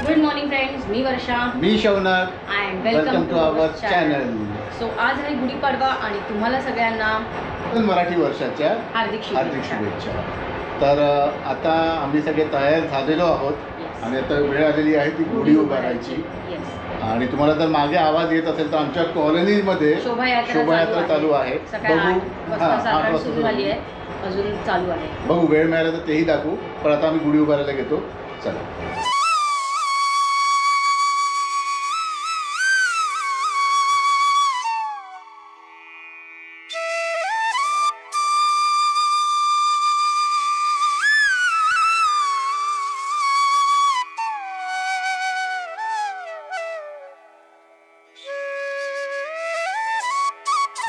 Good morning friends, मी वर्षा, मी Shaunak and welcome to our channel. So आज आहे गुढीपाडवा आणि तुम्हाला सगळ्यांना मराठी वर्षाच्या हार्दिक शुभेच्छा. तर आता आम्ही सगळे तयार झालेलो आहोत आणि आता वेळ आलेली आहे ती गुढी उभारायची. आणि तुम्हाला जर मागे आवाज येत असेल तर आमच्या कॉलनीमध्ये शोभायात्रा चालू आहे. सुरू झाली आहे, अजून चालू आहे. बघू वेळ मिळाला तर तेही दाखवू. पण आता आम्ही गुढी उभारायला घेतो. चला.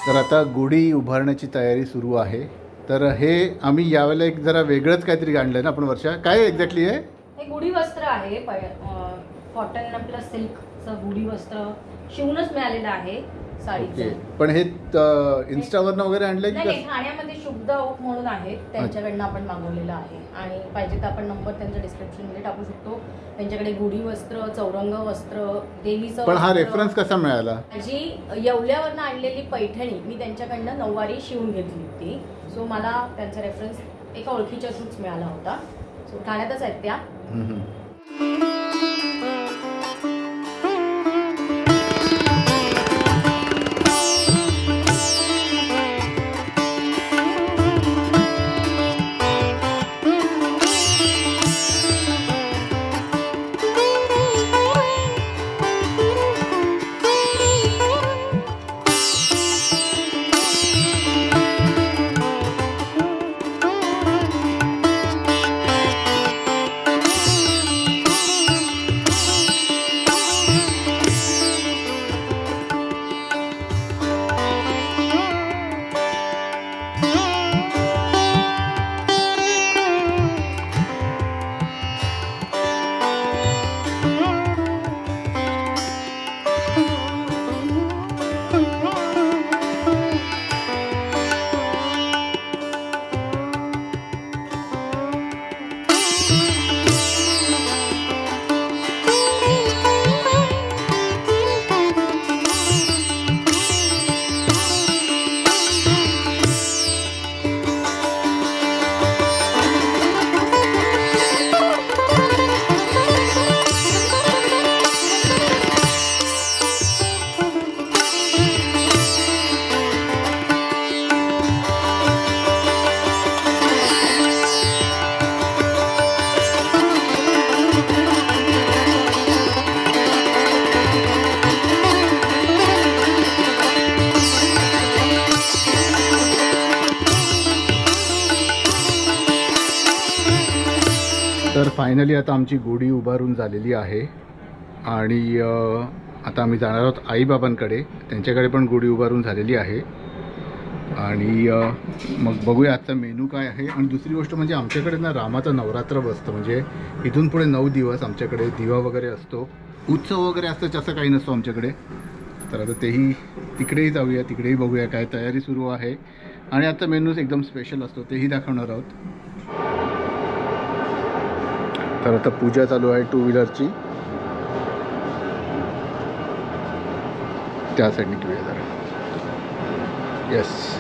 तर आता गुढी उभारण्याची तयारी सुरू आहे. तर हे आम्ही यावेळेला एक जरा वेगळंच काहीतरी आणलं ना आपण. वर्षा, काय एक्झॅक्टली आहे हे? गुढी वस्त्र आहे, कॉटन प्लस सिल्कचं गुढी वस्त्र शिवूनच मिळालेलं आहे साडीचं. पण हे इन्स्टावरनं वगैरे आणलंय की नाही? ठाण्यामध्ये शुद्ध ओक म्हणून आहे, त्यांच्याकडनं आपण मागवलेलं आहे. आणि पाहिजे तर आपण नंबर त्यांच्या डिस्क्रिप्शनमध्ये टाकू शकतो. त्यांच्याकडे गुढी वस्त्र, चौरंग वस्त्र, देवीचं. पण हा रेफरन्स कसा मिळाला? जी येवल्यावरनं आणलेली पैठणी मी त्यांच्याकडनं नऊवारी शिवून घेतली होती. सो मला त्यांचा रेफरन्स एका ओळखीच्या थ्रूच मिळाला होता. सो ठाण्यातच आहेत त्या. तर फायनली आता आमची गुढी उभारून झालेली आहे. आणि आता आम्ही जाणार आहोत आईबाबांकडे. त्यांच्याकडे पण गुढी उभारून झालेली आहे. आणि मग बघूया आजचा मेनू काय आहे. आणि दुसरी गोष्ट म्हणजे आमच्याकडे ना रामाचं नवरात्र बसतं. म्हणजे इथून पुढे 9 दिवस आमच्याकडे दिवा वगैरे असतो, उत्सव वगैरे असतं. असं काही नसतो आमच्याकडे. तर आता तेही तिकडेही जाऊया, तिकडेही बघूया काय तयारी सुरू आहे. आणि आता मेनूज एकदम स्पेशल असतो, तेही दाखवणार आहोत. तर आता पूजा चालू आहे 2 व्हीलरची. त्या साईडने घेऊया जरा. येस.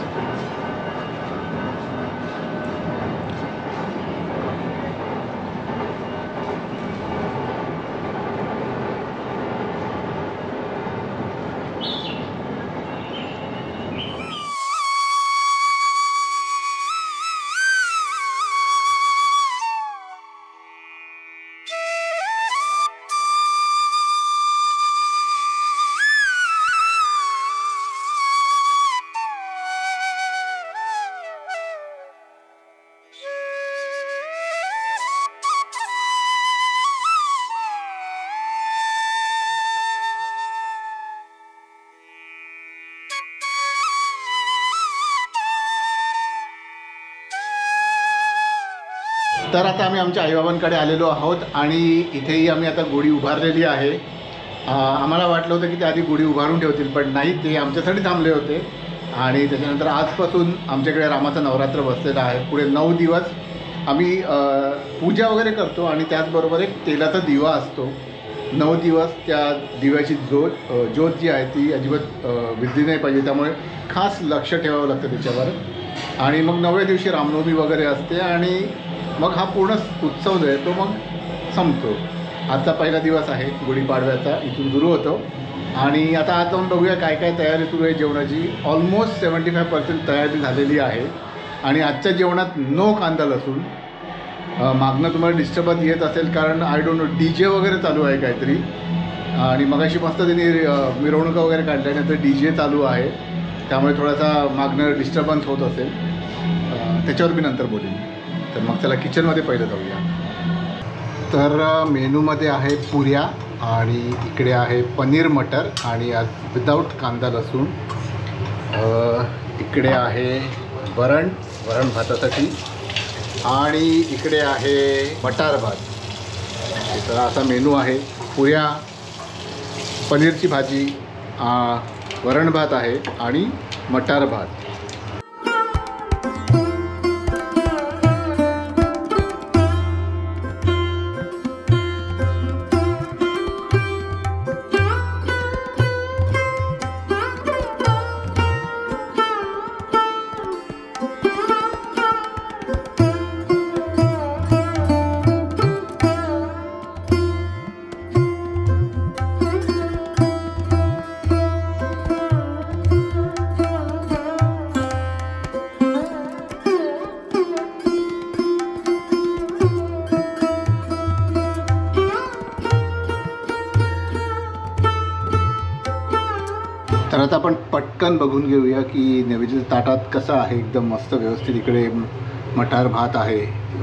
तर आता आम्ही आमच्या आईबाबांकडे आलेलो आहोत आणि इथेही आम्ही आता गुढी उभारलेली आहे. आम्हाला वाटलं होतं की ते आधी गुढी उभारून ठेवतील, पण नाही, ते आमच्यासाठी थांबले होते. आणि त्याच्यानंतर आजपासून आमच्याकडे रामाचं नवरात्र बसलेलं आहे. पुढे 9 दिवस आम्ही पूजा वगैरे करतो आणि त्याचबरोबर एक तेलाचा दिवा असतो 9 दिवस त्या दिव्याची ज्योत जी आहे ती अजिबात विझली नाही पाहिजे, त्यामुळे खास लक्ष ठेवावं लागतं त्याच्यावर. आणि मग 9व्या दिवशी रामनवमी वगैरे असते आणि मग हा पूर्ण उत्सव जो आहे तो मग संपतो. आजचा पहिला दिवस आहे गुढीपाडव्याचा, इथून सुरू होतो. आणि आता आज जाऊन बघूया काय काय तयारी सुरू आहे जेवणाची. ऑलमोस्ट 75% तयारी झालेली आहे. आणि आजच्या जेवणात नो कांदा लसूण. मागणं तुम्हाला डिस्टर्बन्स येत असेल कारण आय डोंट नो DJ वगैरे चालू आहे काहीतरी. आणि मगाशी मस्त त्यांनी मिरवणुका वगैरे काढल्यानंतर DJ चालू आहे, त्यामुळे थोडासा मागणं डिस्टर्बन्स होत असेल. त्याच्यावर मी नंतर बोलेन. तर मग चला किचनमध्ये पहिलं जाऊया. तर मेनूमध्ये आहे पुऱ्या आणि इकडे आहे पनीर मटर आणि आज विदाऊट कांदा लसूण. इकडे आहे वरण भातासाठी आणि इकडे आहे मटार भात. तर असा मेनू आहे. पुऱ्या, पनीरची भाजी, वरण भात आहे आणि मटार भात. तर आता आपण पटकन बघून घेऊया की नैवेद्याच्या ताटात कसं आहे. एकदम मस्त व्यवस्थित. इकडे मटार भात आहे,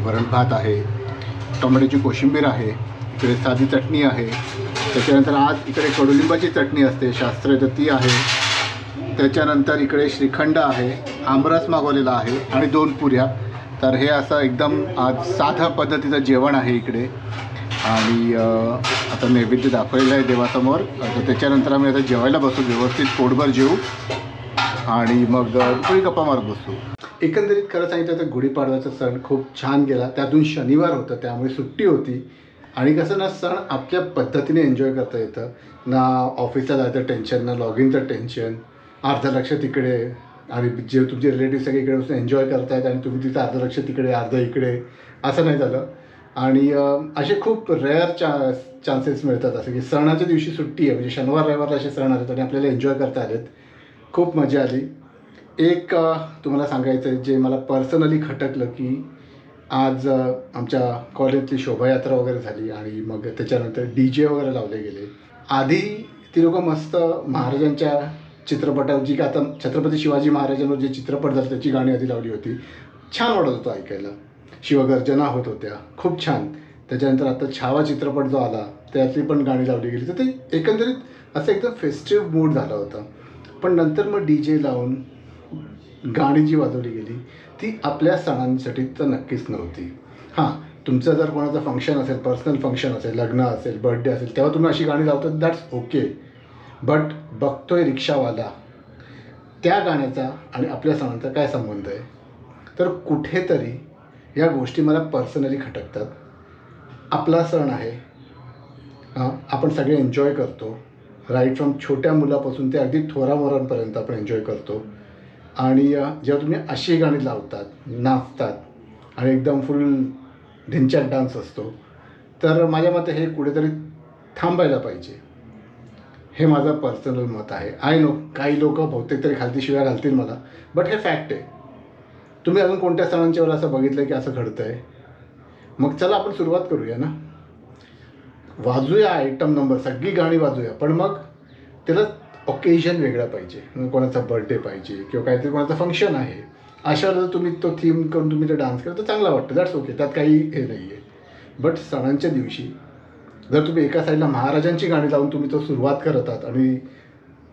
वरण भात आहे, टोमॅटोची कोशिंबीर आहे, इकडे साधी चटणी आहे. त्याच्यानंतर आज इकडे कडुलिंबाची चटणी असते, शास्त्र तर ती आहे. त्याच्यानंतर इकडे श्रीखंड आहे, आमरस मागवलेला आहे आणि 2 पुऱ्या. तर हे असं एकदम आज साध्या पद्धतीचं जेवण आहे इकडे. आणि आता नैवेद्य दाखवलेलं आहे देवासमोर. तर त्याच्यानंतर आम्ही आता जेवायला बसू, व्यवस्थित पोटभर जेवू आणि मग थोडी गप्पा मारत बसू. एकंदरीत खरं सांगितलं तर गुढीपाडव्याचा सण खूप छान गेला. त्यातून शनिवार होतं त्यामुळे सुट्टी होती. आणि कसं ना, सण आपल्या पद्धतीने एन्जॉय करता येतं ना. ऑफिसला जायचं टेन्शन, ना लॉगिनचं टेन्शन. अर्ध लक्ष तिकडे आणि जे तुमचे रिलेटिव्ह सगळे इकडे बसून एन्जॉय करतायत आणि तुम्ही तिथं अर्ध लक्ष तिकडे अर्ध इकडे, असं नाही झालं. आणि असे खूप रेअर चान्सेस मिळतात असं की सणाच्या दिवशी सुट्टी आहे, म्हणजे शनिवार रविवार असे सण आलेत आणि आपल्याला एन्जॉय करता आलेत. खूप मजा आली. एक तुम्हाला सांगायचं आहे जे मला पर्सनली खटकलं की आज आमच्या कॉलेजची शोभायात्रा वगैरे झाली आणि मग त्याच्यानंतर DJ वगैरे लावले गेले. आधी ती लोकं मस्त महाराजांच्या चित्रपटावर, जी का आता छत्रपती शिवाजी महाराजांवर जे चित्रपट झाले त्याची गाणी आधी लावली होती. छान वाटत होतं ऐकायला. शिवगर्जना होत होत्या, खूप छान. त्याच्यानंतर आता छावा चित्रपट जो आला त्यातली पण गाणी लावली गेली. तर ते एकंदरीत असं एकदम फेस्टिव्ह मूड झाला होता. पण नंतर मग DJ लावून गाणी जी वाजवली गेली ती आपल्या सणांसाठी तर नक्कीच नव्हती. हां, तुमचं जर कोणाचं फंक्शन असेल, पर्सनल फंक्शन असेल, लग्न असेल, बर्थडे असेल, तेव्हा तुम्ही अशी गाणी लावतात, दॅट्स ओके. बट बघतोय रिक्षावाला, त्या गाण्याचा आणि आपल्या सणांचा काय संबंध आहे? तर कुठेतरी या गोष्टी मला पर्सनली खटकतात. आपला सण आहे, आपण सगळे एन्जॉय करतो. राईट फ्रॉम छोट्या मुलापासून ते अगदी थोरामोरांपर्यंत आपण एन्जॉय करतो. आणि जेव्हा तुम्ही अशी गाणी लावतात, नाचतात आणि एकदम फुल ढिंच्याक डान्स असतो, तर माझ्या मते हे कुठेतरी थांबायला पाहिजे. हे माझं पर्सनल मत आहे. आय नो काही लोक बहुतेक तरी खालती शिव्या घालतील मला, बट हे फॅक्ट आहे. तुम्ही अजून कोणत्या सणांच्यावर असं बघितलं की असं घडतं आहे? मग चला आपण सुरुवात करूया ना. वाजूया आयटम नंबर, सगळी गाणी वाजूया, पण मग त्याला ओकेजन वेगळा पाहिजे. कोणाचा बर्थडे पाहिजे किंवा काहीतरी कोणाचं फंक्शन आहे, अशा वेळेला तुम्ही तो थीम करून तुम्ही ते डान्स करा तर चांगला वाटतं, दॅट्स ओके, त्यात काही हे नाही आहे. बट सणांच्या दिवशी जर तुम्ही एका साईडला महाराजांची गाणी लावून तुम्ही तो सुरुवात करत आहात आणि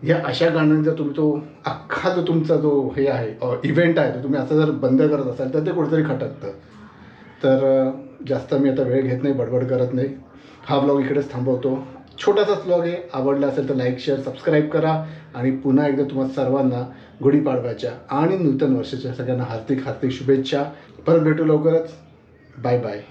या अशा गाण्यांचा तुम्ही तो अख्खा जो तुमचा जो हे आहे इव्हेंट आहे तो तुम्ही असं जर बंद करत असाल तर ते कुठेतरी खटकतं. तर जास्त मी आता वेळ घेत नाही, बडबड करत नाही. हा ब्लॉग इकडेच थांबवतो. छोटासाच ब्लॉग आहे. आवडला असेल तर लाईक, शेअर, सबस्क्राईब करा. आणि पुन्हा एकदा तुम्हाला सर्वांना गुढीपाडव्याच्या आणि नूतन वर्षाच्या सगळ्यांना हार्दिक हार्दिक शुभेच्छा. परत भेटू लवकरच. Bye bye.